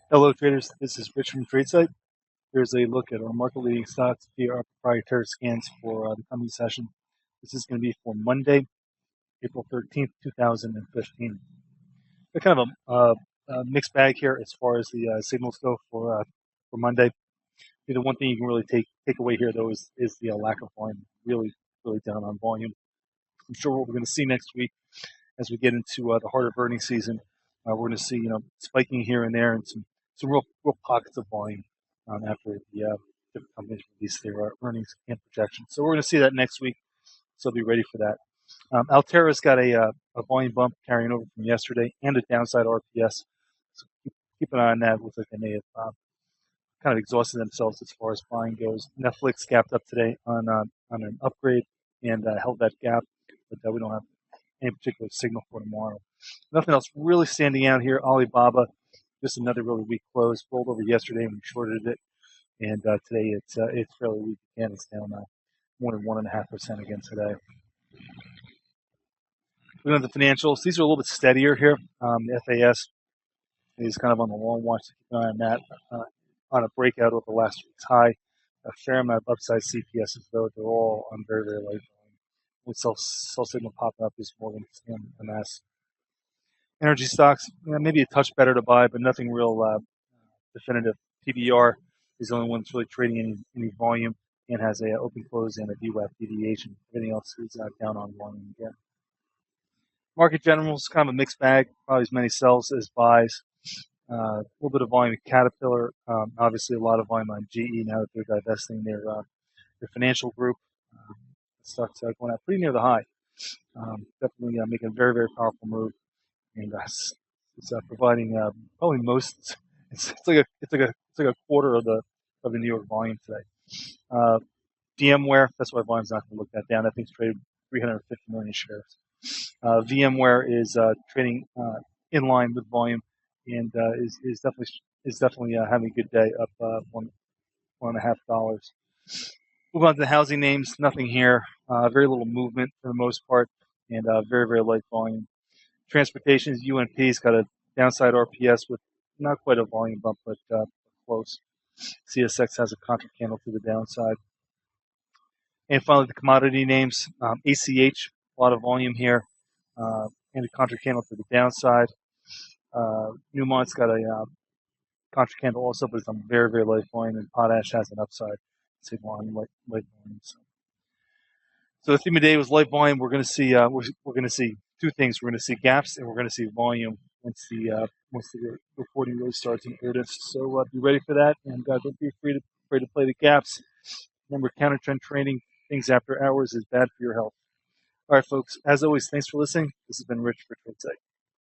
Hello traders, this is Rich from tradesight. Here's a look at our market leading stocks via our proprietary scans for the coming session. This is going to be for Monday, April 13th, 2015. They're kind of a mixed bag here as far as the signals go for Monday. The one thing you can really take away here though is the lack of volume. Really down on volume. I'm sure what we're going to see next week as we get into the heart of earnings season, we're going to see spiking here and there and some real pockets of volume after the different companies release their earnings and projections. So we're going to see that next week. So be ready for that. Altera's got a volume bump carrying over from yesterday and a downside RPS. So keep an eye on that. Looks like they may have kind of exhausted themselves as far as buying goes. Netflix gapped up today on an upgrade and held that gap, but we don't have any particular signal for tomorrow. Nothing else really standing out here. Alibaba, just another really weak close. Rolled over yesterday and we shorted it, and today it's fairly weak again. It's down more than 1.5% again today. Looking at the financials, these are a little bit steadier here. The FAS is kind of on the long watch. So keep an eye on that. On a breakout of the last week's high, a fair amount of upside CPSs, though they're all on very light volume. With sell signal popping up this morning, it's a mess. Energy stocks, maybe a touch better to buy, but nothing real definitive. PBR is the only one that's really trading any volume and has a open close and a VWAP deviation. Everything else is down on volume again. Market general is kind of a mixed bag, probably as many sells as buys. A little bit of volume at Caterpillar, obviously a lot of volume on GE now that they're divesting their financial group. Stocks going out pretty near the high. Definitely making a very powerful move, and it's providing probably most. It's like a quarter of the New York volume today. VMware, that's why volume's not going to look that down. That thing's traded 350 million shares. VMware is trading in line with volume, and is definitely having a good day, up $1.50. Move on to the housing names. Nothing here. Very little movement for the most part, and very light volume. Transportation, UNP's got a downside RPS with not quite a volume bump, but close. CSX has a contra candle to the downside. And finally, the commodity names. ACH, a lot of volume here, and a contra candle to the downside. Newmont's got a contra candle also, but it's on very light volume, and potash has an upside signal on light volume. So the theme of the day was light volume. We're going to see we're going to see two things. We're going to see gaps, and we're going to see volume once the reporting really starts in earnest. So be ready for that, and don't be afraid to play the gaps. Remember, counter trend trading, things after hours, is bad for your health. All right, folks. As always, thanks for listening. This has been Rich for tradesight.